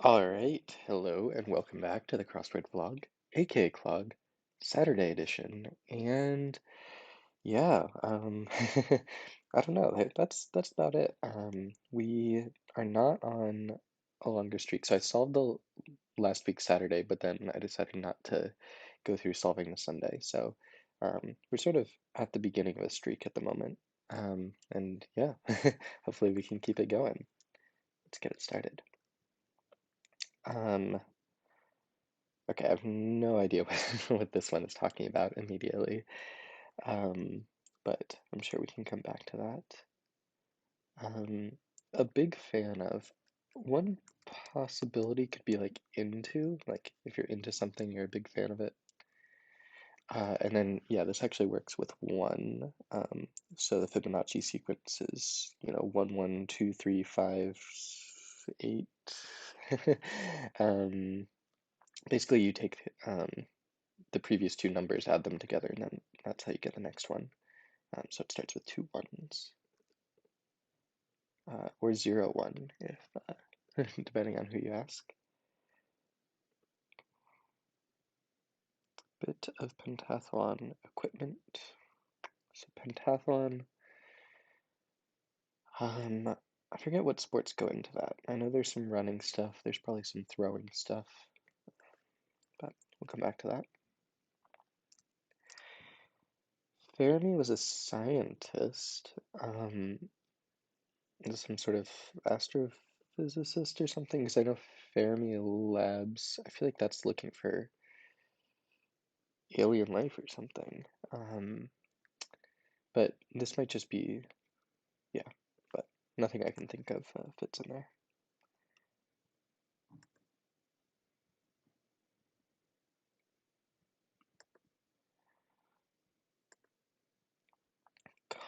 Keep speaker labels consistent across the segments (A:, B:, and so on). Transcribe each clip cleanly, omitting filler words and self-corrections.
A: All right, hello and welcome back to the Crossword vlog, aka Clog, Saturday edition. And yeah, I don't know. That's about it. We are not on a longer streak. So I solved the last week's Saturday, but then I decided not to go through solving the Sunday. So we're sort of at the beginning of a streak at the moment. And yeah, hopefully we can keep it going. Let's get it started. Um, Okay, I have no idea what this one is talking about immediately, um, but I'm sure we can come back to that. A big fan of one possibility could be like into, like if you're into something, you're a big fan of it. And then, yeah, this actually works with one. So the Fibonacci sequence is, 1, 1, 2, 3, 5, 8. Um, Basically, you take the previous two numbers, add them together, and then that's how you get the next one. So it starts with two ones, or 0, 1, if depending on who you ask. Bit of pentathlon equipment. So pentathlon, I forget what sports go into that. I know there's some running stuff, there's probably some throwing stuff, but we'll come back to that. Fermi was a scientist. Some sort of astrophysicist or something, because I know Fermi Labs, I feel like that's looking for alien life or something. But this might just be, yeah, but nothing I can think of fits in there.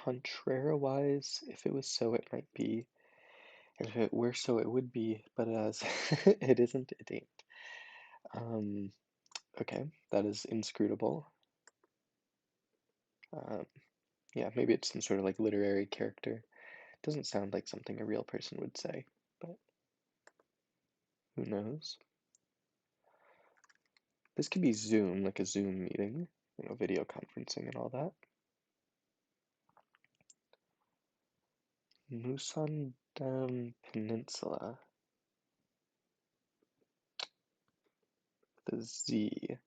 A: Contrariwise, if it was so, it might be, and if it were so, it would be, but as it isn't, it ain't. Um, okay, that is inscrutable. Um, yeah, maybe it's some sort of like literary character. Doesn't sound like something a real person would say, but who knows? This could be Zoom, like a Zoom meeting, video conferencing and all that. Musandam Peninsula, the Z.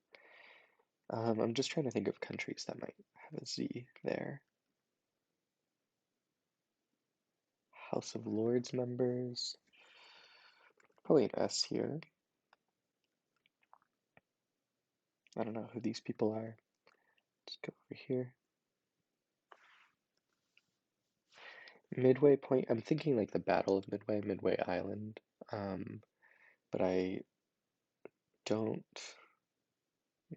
A: I'm just trying to think of countries that might have a Z there. House of Lords members, probably an S here. I don't know who these people are. Let's go over here. Midway Point, I'm thinking like the Battle of Midway Island, but I don't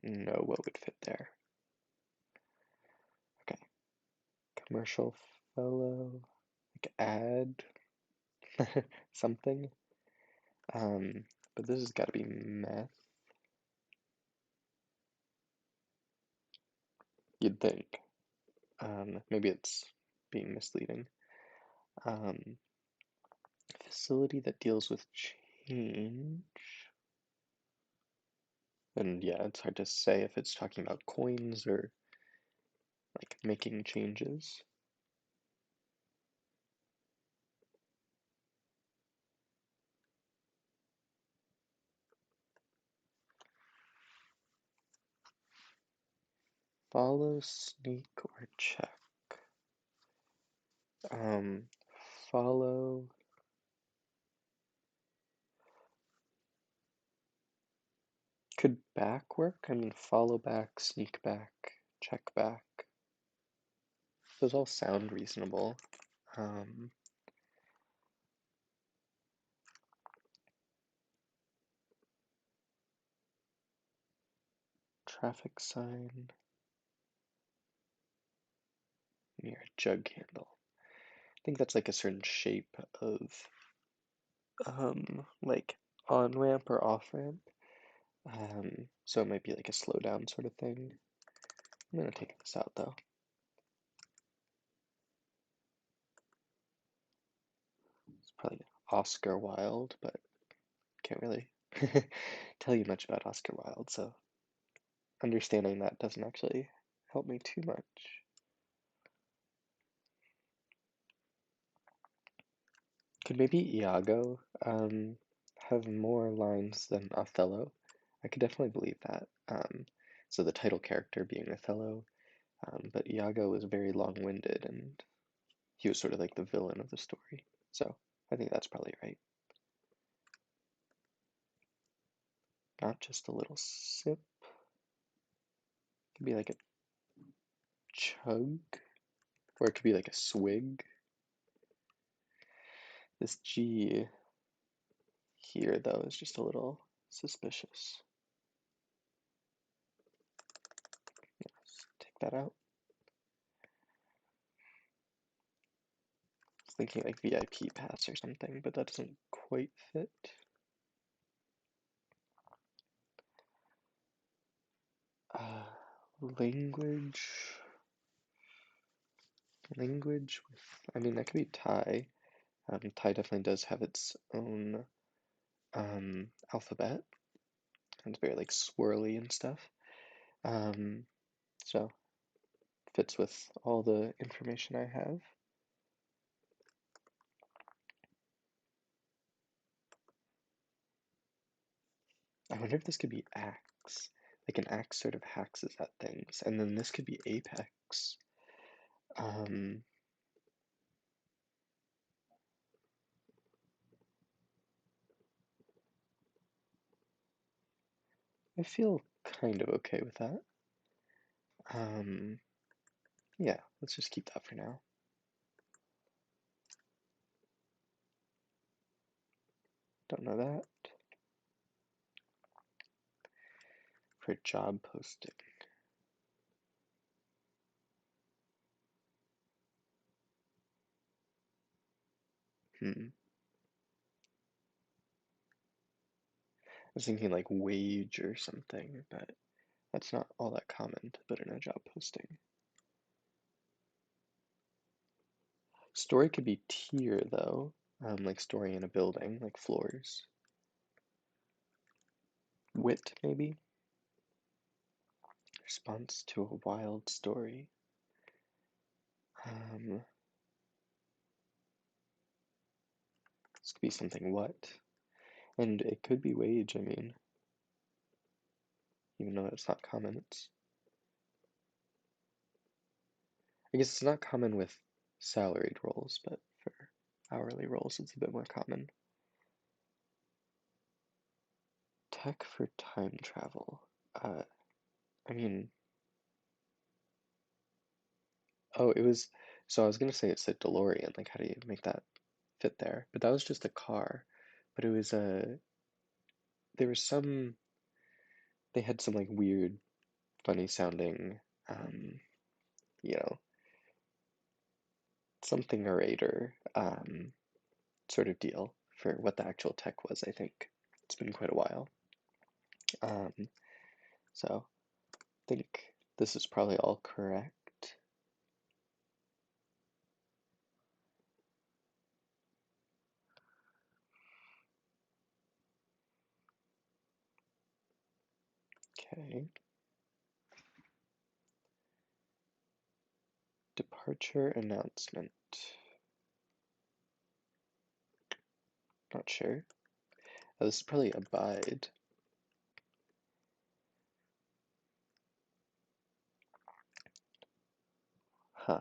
A: know what would fit there. Okay, commercial fellow, like ad, something. But this has got to be meth. You'd think. Maybe it's being misleading. Um, Facility that deals with change. And yeah, it's hard to say if it's talking about coins or like making changes. Follow, sneak, or check. Um, Follow. Could back work? I mean, follow back, sneak back, check back. Those all sound reasonable. Um, Traffic sign near a jug handle. I think that's like a certain shape of like on ramp or off ramp. So it might be like a slow down sort of thing. I'm gonna take this out though. It's probably Oscar Wilde, but can't really tell you much about Oscar Wilde, so understanding that doesn't actually help me too much. Could maybe Iago have more lines than Othello? I could definitely believe that. So the title character being Othello, but Iago was very long-winded and he was sort of like the villain of the story. So I think that's probably right. Not just a little sip. Could be like a chug, or it could be like a swig. This G here, though, is just a little suspicious. Let's take that out. I was thinking like VIP pass or something, but that doesn't quite fit. Uh, language. Language with, I mean, that could be Thai. Thai definitely does have its own alphabet. It's very like swirly and stuff. So fits with all the information I have. I wonder if this could be axe. Like an axe sort of haxes at things, and then this could be apex. Um, I feel kind of okay with that. Yeah, let's just keep that for now. Don't know that. For job posting. I was thinking like wage or something, but that's not all that common to put in a job posting. Story could be tier though, like story in a building, like floors. Wit, maybe? Response to a wild story. This could be something what? And it could be wage, I mean, even though it's not common, I guess it's not common with salaried roles, but for hourly roles, it's a bit more common. Tech for time travel. I mean, oh, it was, so I was gonna say it's a DeLorean, like how do you make that fit there? But that was just a car. But it was there was some, they had some like weird, funny sounding, um, you know, something orator, sort of deal for what the actual tech was, I think. It's been quite a while. Um, so I think this is probably all correct. Okay. Departure announcement. Not sure. Oh, this is probably abide. Huh.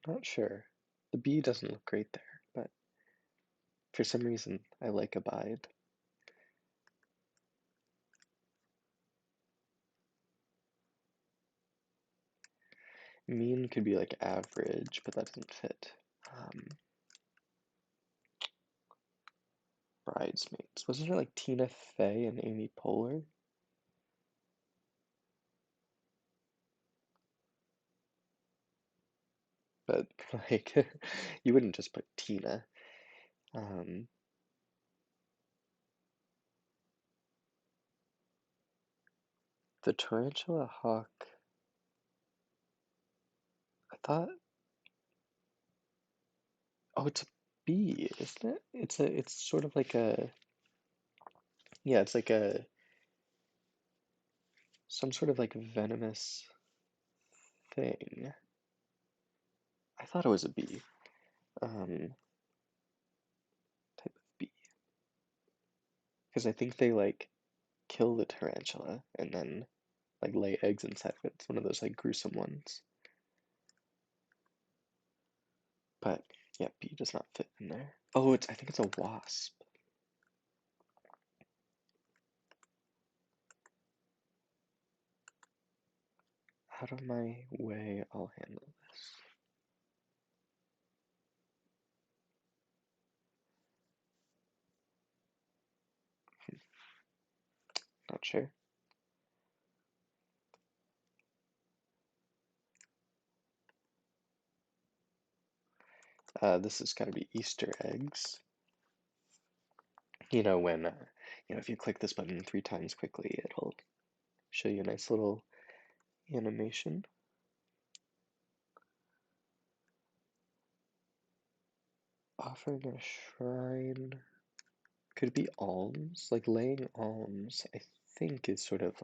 A: Not sure. The B doesn't look great there, but for some reason I like abide. Mean could be like average, but that doesn't fit. Bridesmaids. Wasn't it like Tina Fey and Amy Poehler? But like, you wouldn't just put Tina. Um, the tarantula hawk. I thought. Oh, bee, isn't it? It's sort of like a, yeah, it's like a, some sort of like venomous thing. I thought it was a bee. Type of bee. Because I think they like kill the tarantula and then like lay eggs inside of it. It's one of those like gruesome ones. But yeah, bee does not fit in there. Oh, I think it's a wasp. Out of my way, I'll handle this. Not sure. This is gonna be Easter eggs. You know when, if you click this button 3 times quickly, it'll show you a nice little animation. Offering a shrine. Could it be alms? Like laying alms, I think is um, sort of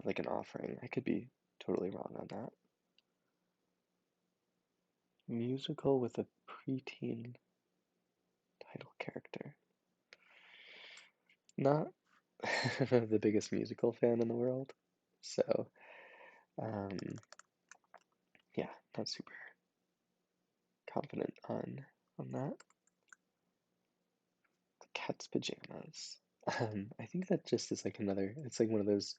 A: like an offering. I could be totally wrong on that. Musical with a preteen title character. Not the biggest musical fan in the world, so um, yeah, not super confident on that. The cat's pajamas. I think that just is like another. It's like one of those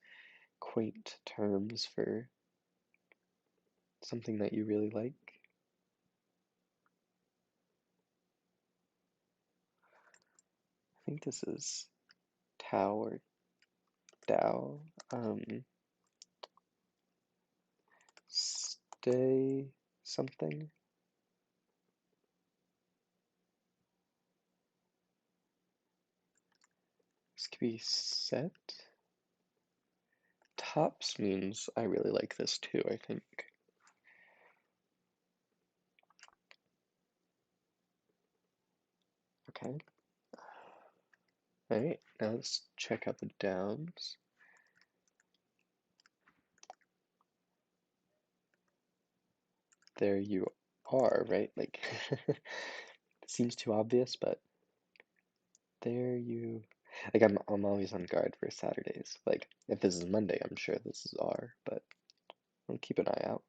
A: quaint terms for something that you really like. I think this is Tao or Dao. Stay something. This could be set. Tops means I really like this too, I think. Okay. Alright, now let's check out the downs. There you are, right? Like, it seems too obvious, but there you. Like, I'm always on guard for Saturdays. Like, if this is Monday, I'm sure this is R, but I'll keep an eye out.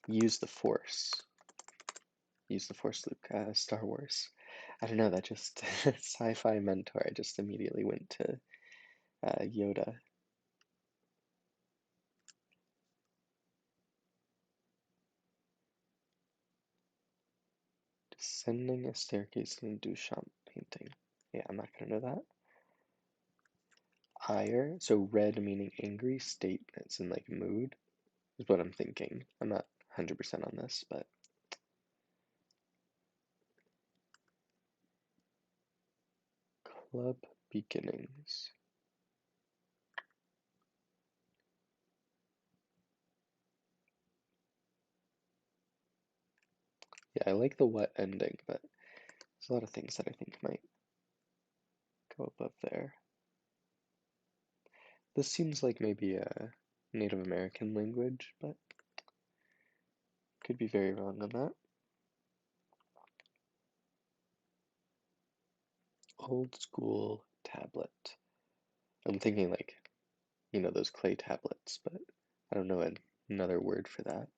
A: Use the Force. Use the Force, Luke. Star Wars. I don't know, that just. Sci-fi mentor. I just immediately went to Yoda. Descending a staircase in a Duchamp painting. Yeah, I'm not gonna know that. Ire, so red meaning angry, statements and like mood is what I'm thinking. I'm not 100% on this, but club beginnings. Yeah, I like the what ending, but there's a lot of things that I think might go above there. This seems like maybe a Native American language, but could be very wrong on that. Old school tablet. I'm thinking like, those clay tablets, but I don't know another word for that.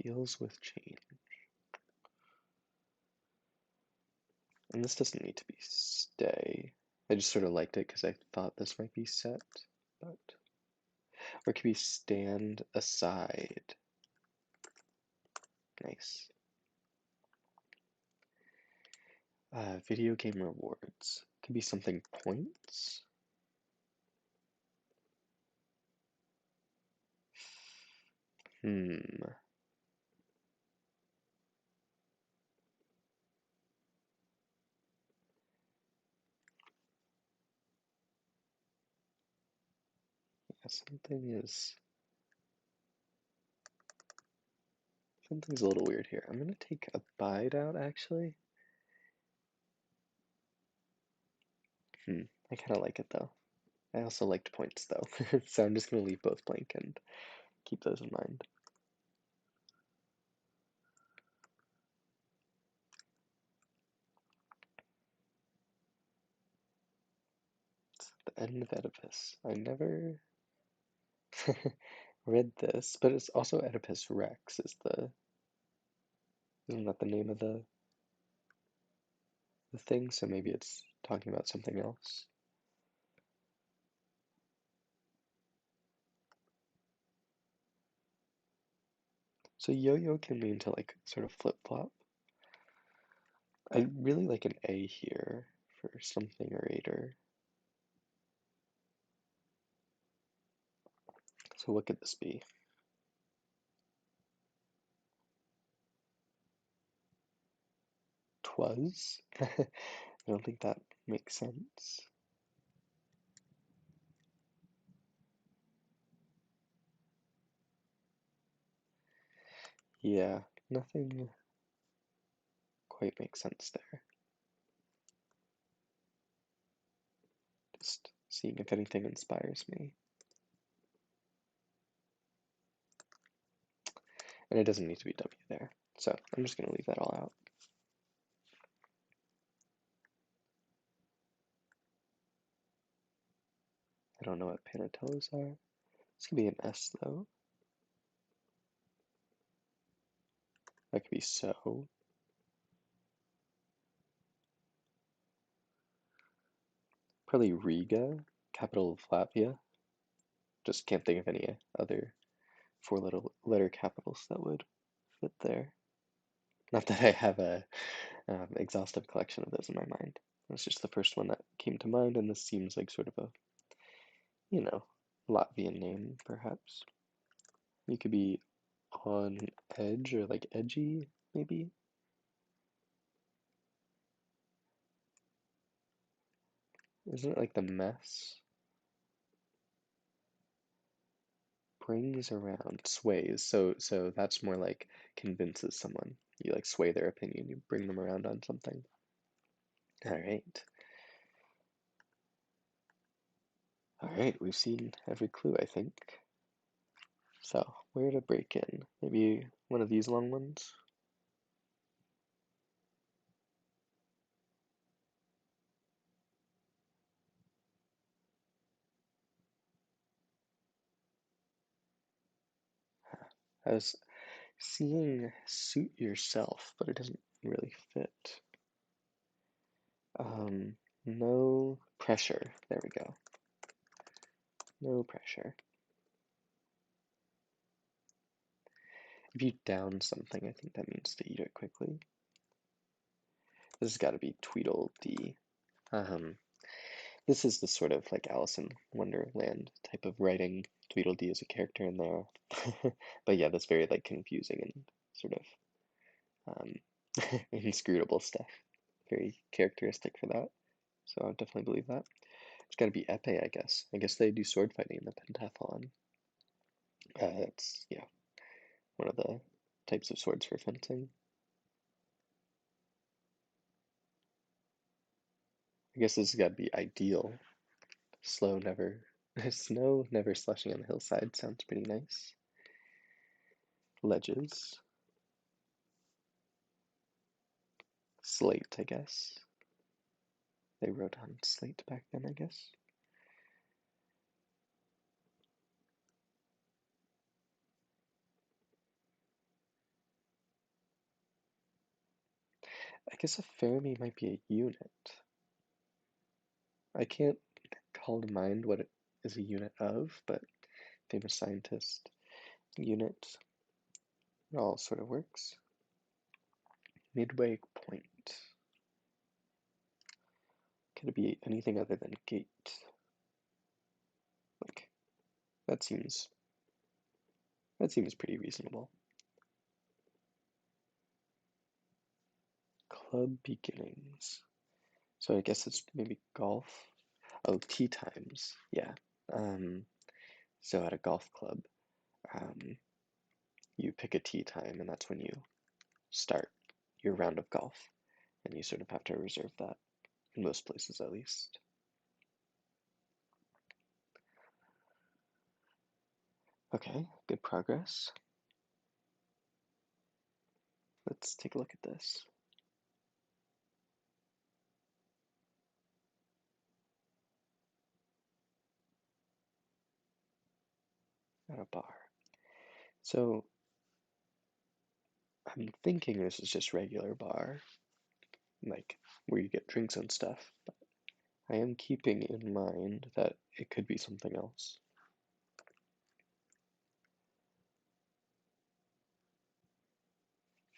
A: Deals with change. And this doesn't need to be stay. I just sort of liked it because I thought this might be set, but or it could be stand aside. Nice. Video game rewards. Could be something points. Hmm. Something's a little weird here. I'm gonna take abide out actually. I kind of like it though. I also liked points though, so I'm just gonna leave both blank and keep those in mind. It's the end of Oedipus. I never read this, but it's also Oedipus Rex is isn't that the name of the thing? So maybe it's talking about something else. So yo-yo can mean to like sort of flip-flop. I really like an A here for something or aider. So what could this be? Twas? I don't think that makes sense. Yeah, nothing quite makes sense there. Just seeing if anything inspires me. And it doesn't need to be W there. So I'm just going to leave that all out. I don't know what panatellos are. This could be an S though. That could be so. Probably Riga, capital of Latvia. Just can't think of any other four-letter capitals that would fit there. Not that I have a exhaustive collection of those in my mind. That's just the first one that came to mind, and this seems like sort of a, Latvian name, perhaps. You could be on edge or like edgy, maybe. Isn't it like the mess? Brings around, sways. So that's more like convinces someone. You like sway their opinion. You bring them around on something. All right. All right, we've seen every clue, I think. So, where to break in? Maybe one of these long ones? I was seeing suit yourself, but it doesn't really fit. Um, no pressure. There we go. No pressure. If you down something, I think that means to eat it quickly. This has got to be Tweedledee. Um, this is the sort of like Alice in Wonderland type of writing. Tweedledee is a character in there. But yeah, that's very like confusing and sort of inscrutable stuff. Very characteristic for that. So I would definitely believe that. It's got to be epee, I guess. I guess they do sword fighting in the pentathlon. It's, yeah, one of the types of swords for fencing. I guess this has got to be ideal. Slow never, snow never slushing on the hillside sounds pretty nice. Ledges. Slate, I guess. They wrote on slate back then, I guess. I guess a fermi might be a unit. I can't call to mind what it is a unit of, but famous scientist unit. It all sort of works. Midway point. Could it be anything other than gate? Like that seems pretty reasonable. Club beginnings. So I guess it's maybe golf. Oh, tea times. Yeah. So at a golf club, um, you pick a tee time, and that's when you start your round of golf, and you sort of have to reserve that, in most places at least. Okay, good progress. Let's take a look at this. At a bar. So I'm thinking this is just regular bar, like where you get drinks and stuff, but I am keeping in mind that it could be something else.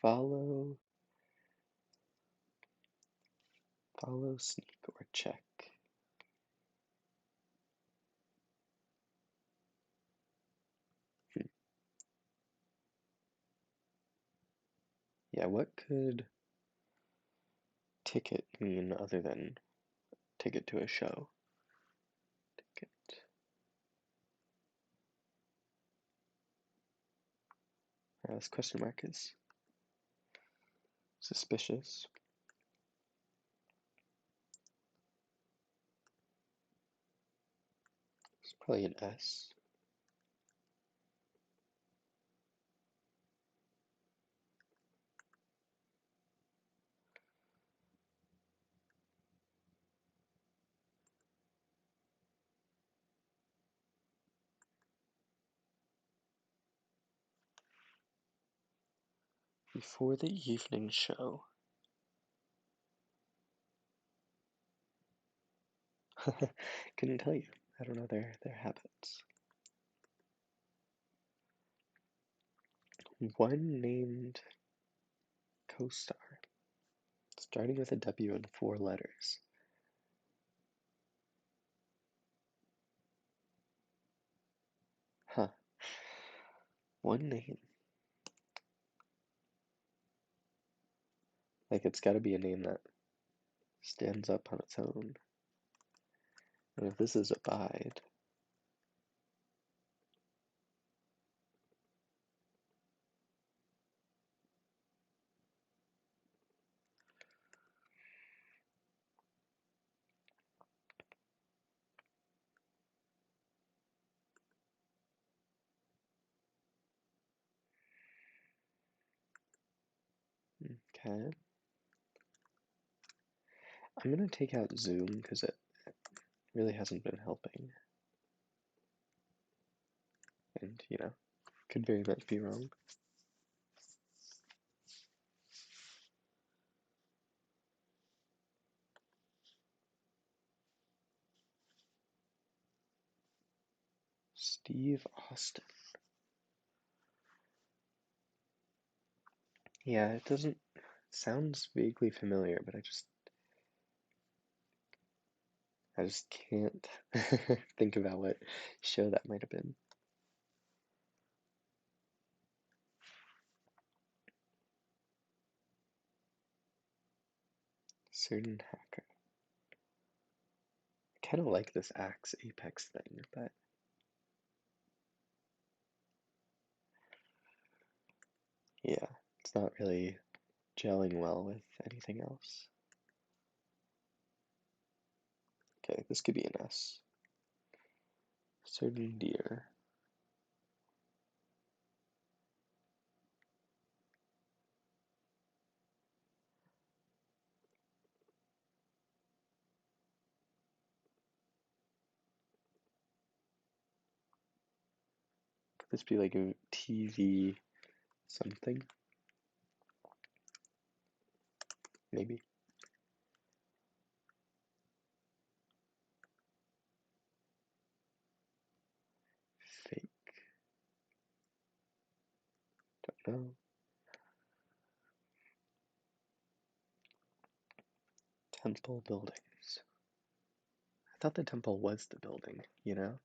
A: Follow, sneak, or check. Hmm. Yeah, what could ticket mean other than ticket to a show? Ticket. This question mark is suspicious. It's probably an S. Before the evening show. Couldn't tell you. I don't know their habits. One named co-star, starting with a W and 4 letters. Huh. One name. Like it's got to be a name that stands up on its own. And if this is Abide, okay. I'm gonna take out Zoom because it really hasn't been helping. And, could very much be wrong. Steve Austin. Yeah, it doesn't, sounds vaguely familiar, but I just can't think about what show that might have been. Certain hacker. I kind of like this Axe Apex thing, but yeah, it's not really gelling well with anything else. Okay, this could be an S. Certain deer. Could this be like a TV something? Maybe. Fake. Don't know. Temple buildings. I thought the temple was the building, you know?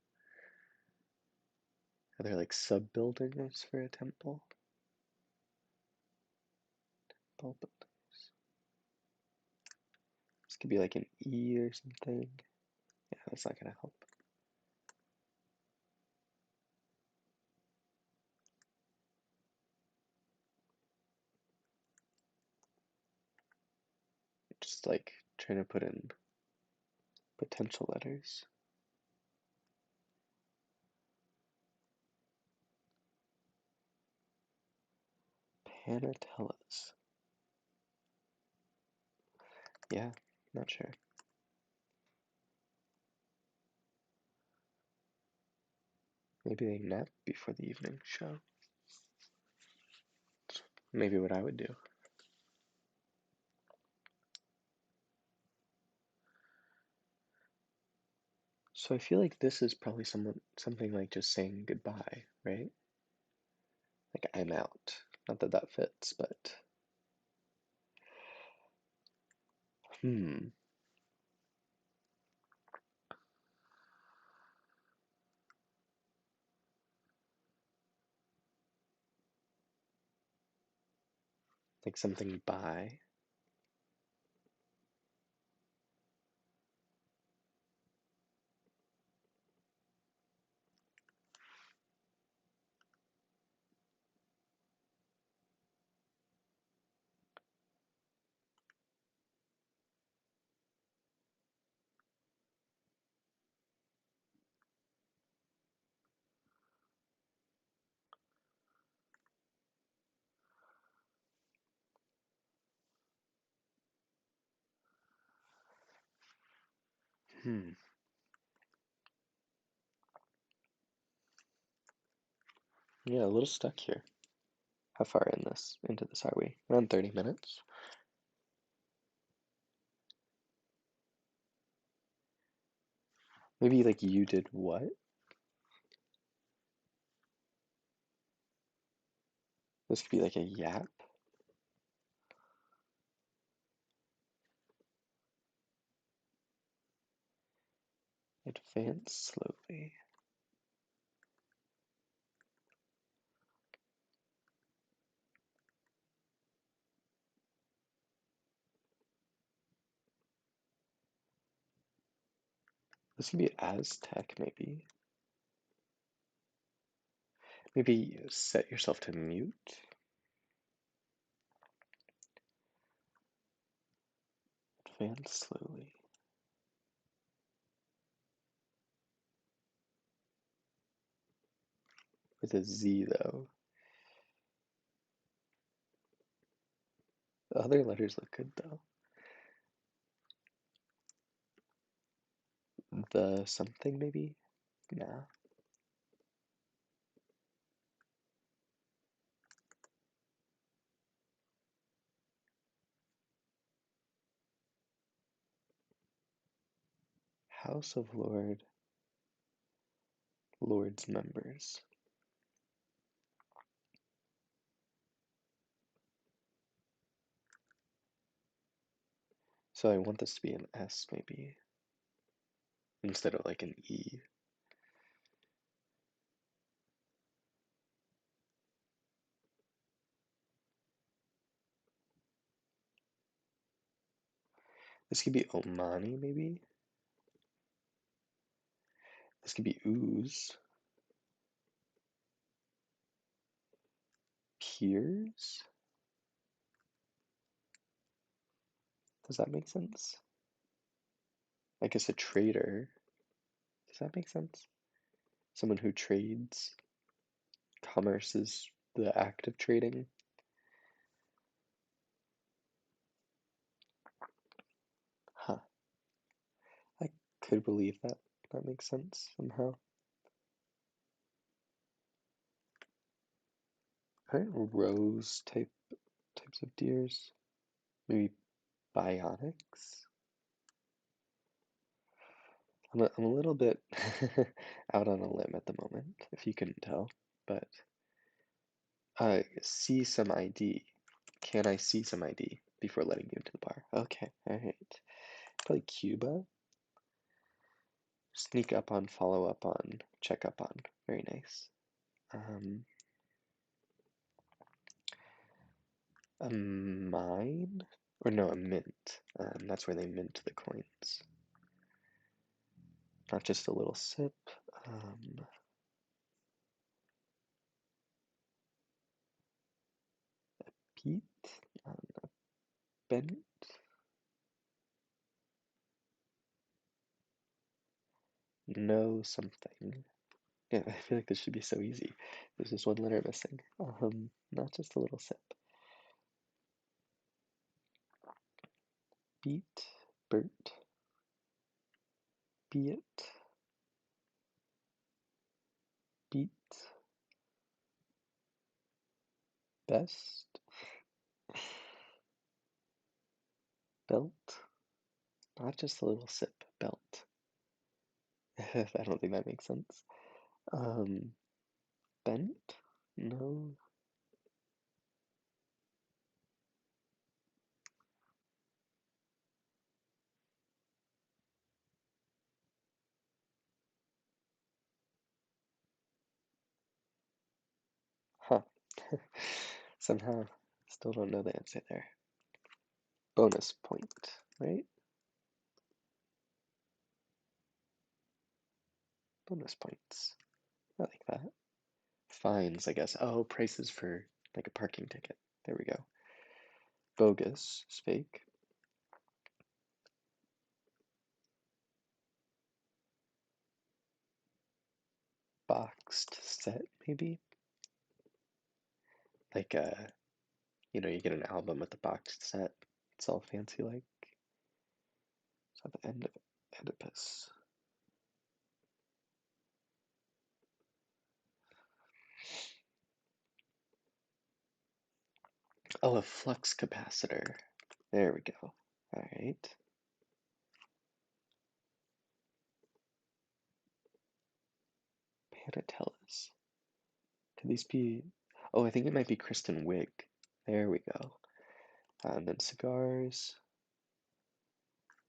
A: Are there like sub-buildings for a temple? Temple buildings. This could be like an E or something. Yeah, that's not gonna help. Just like trying to put in potential letters. Panatellas. Yeah, not sure. Maybe they nap before the evening show. Maybe what I would do. So I feel like this is probably something like just saying goodbye, right? Like I'm out. Not that that fits, but hmm, like something by. Hmm. Yeah, a little stuck here. How far into this are we? Around 30 minutes. Maybe like you did what? This could be like a yap. Advance slowly. This could be Aztec, maybe. Maybe set yourself to mute. Advance slowly. With a Z though. The other letters look good though. The something maybe? Nah. House of Lord's members. So I want this to be an S maybe, instead of like an E. This could be Omani maybe. This could be ooze. Peers? Does that make sense? I guess a trader. Does that make sense? Someone who trades. Commerce is the act of trading. Huh. I could believe that. That makes sense somehow. Aren't rose types of deers? Maybe bionics? I'm a little bit out on a limb at the moment, if you couldn't tell. But see some ID. Can I see some ID before letting you into the bar? Okay, alright. Probably Cuba. Sneak up on, follow up on, check up on. Very nice. A mine? Or no, a mint. That's where they mint the coins. Not just a little sip. Peat? Bent? No something. Yeah, I feel like this should be so easy. There's just one letter missing. Not just a little sip. Beat, Bert, be it, beat, best, belt, not just a little sip, belt. I don't think that makes sense. Um, bent? No. Huh. Somehow, still don't know the answer there. Bonus point, right? Bonus points. I like that. Fines, I guess. Oh, prices for like a parking ticket. There we go. Bogus is fake. Boxed set, maybe? Like you get an album with the boxed set. It's all fancy like. It's at the end of Oedipus. Oh, a flux capacitor. There we go. All right. Panatellas. Could these be? Oh, I think it might be Kristen Wiig. There we go. And then cigars.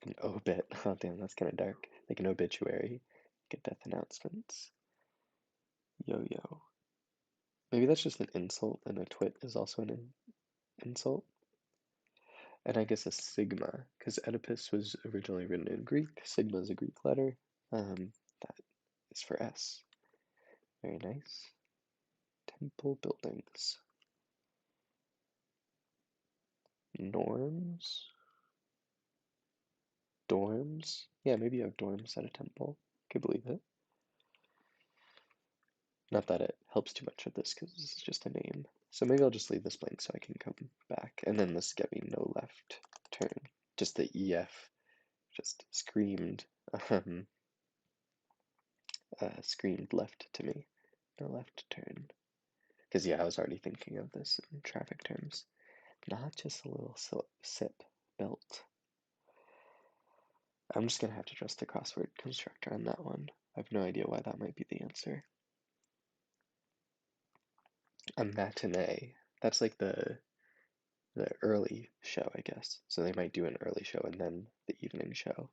A: An obit. Oh, damn, that's kind of dark. Like an obituary. Get death announcements. Yo-yo. Maybe that's just an insult, and a twit is also an insult. And I guess a sigma, because Oedipus was originally written in Greek. Sigma is a Greek letter. That is for S. Very nice. Temple buildings. Norms? Dorms? Yeah, maybe you have dorms at a temple. Could believe it. Not that it helps too much with this because this is just a name. So maybe I'll just leave this blank so I can come back. And then this get me no left turn. Just the EF just um, screamed left to me. No left turn. Because yeah, I was already thinking of this in traffic terms. Not just a little sip belt. I'm just gonna have to trust the crossword constructor on that one. I have no idea why that might be the answer. A matinee. That's like the early show, I guess. So they might do an early show and then the evening show.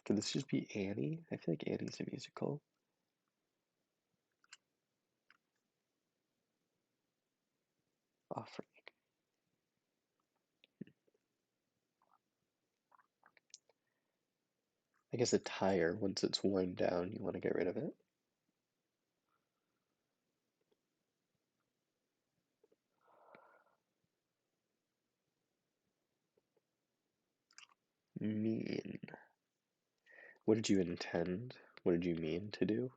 A: Could this just be Annie? I feel like Annie's a musical. Offering. I guess a tire, once it's worn down, you want to get rid of it. Mean. What did you intend? What did you mean to do?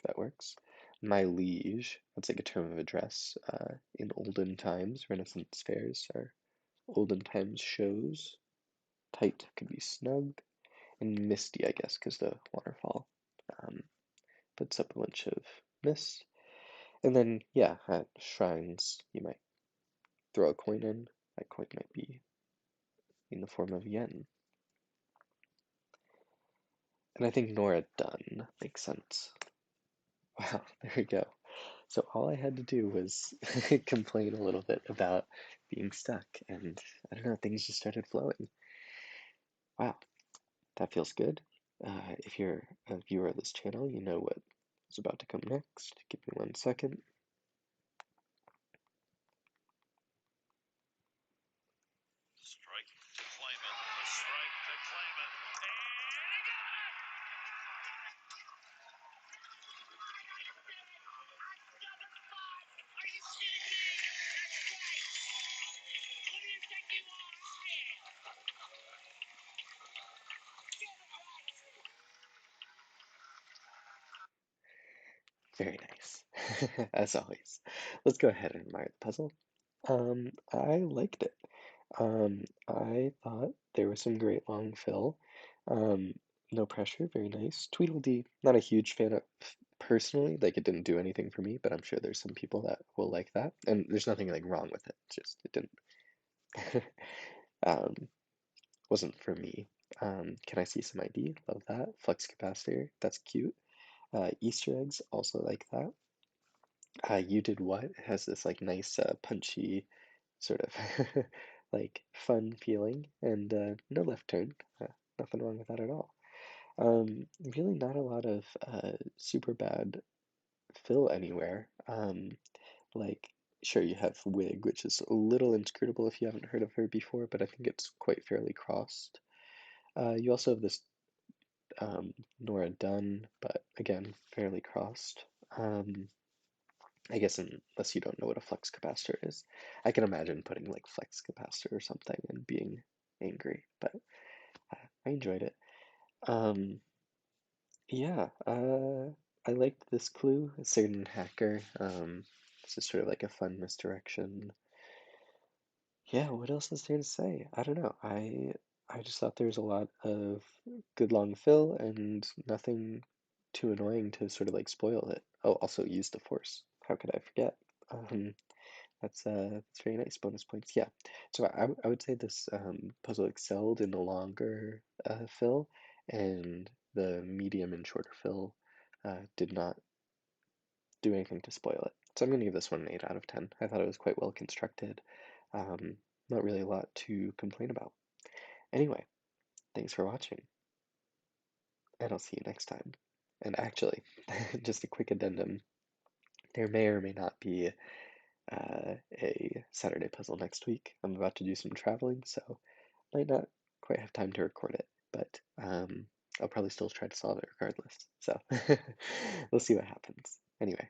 A: That works. My liege, that's like a term of address. In olden times, Renaissance fairs are olden times shows. Tight could be snug. And misty, I guess, because the waterfall um, puts up a bunch of mist. And then, yeah, at shrines, you might throw a coin in. That coin might be in the form of yen. And I think Nora Dunn makes sense. Wow, there we go. So all I had to do was complain a little bit about being stuck, and I don't know, things just started flowing. Wow, that feels good. If you're a viewer of this channel, you know what is about to come next. Give me 1 second.
B: Strike to claim it. A strike to claim it. And he got it! Are you kidding me? That's right. Who do you think you
A: Very nice. As always. Let's go ahead and admire the puzzle. I liked it. I thought there was some great long fill. Um, no pressure, very nice. Tweedledee, not a huge fan of personally, like it didn't do anything for me, but I'm sure there's some people that will like that. And there's nothing like wrong with it. It's just it didn't um wasn't for me. Can I see some ID? Love that. Flux capacitor, that's cute. Easter eggs, also like that. You did what? It has this like nice punchy sort of like fun feeling and no left turn. Nothing wrong with that at all. Really not a lot of super bad fill anywhere. Like sure you have Wig, which is a little inscrutable if you haven't heard of her before, but I think it's quite fairly crossed. You also have this Nora Dunn, but again, fairly crossed. Um, I guess unless you don't know what a flux capacitor is. I can imagine putting like flex capacitor or something and being angry, but I enjoyed it. Um, yeah, I liked this clue, a certain hacker. This is sort of like a fun misdirection. Yeah, what else is there to say? I don't know. I just thought there was a lot of good long fill and nothing too annoying to sort of like spoil it. Oh, also use the force. How could I forget? Um, that's very nice. Bonus points. Yeah. So I would say this puzzle excelled in the longer fill, and the medium and shorter fill did not do anything to spoil it. So I'm going to give this one an 8 out of 10. I thought it was quite well constructed. Um, Not really a lot to complain about. Anyway, thanks for watching, and I'll see you next time. And actually, just a quick addendum. There may or may not be a Saturday puzzle next week. I'm about to do some traveling, so might not quite have time to record it, but I'll probably still try to solve it regardless. So we'll see what happens. Anyway,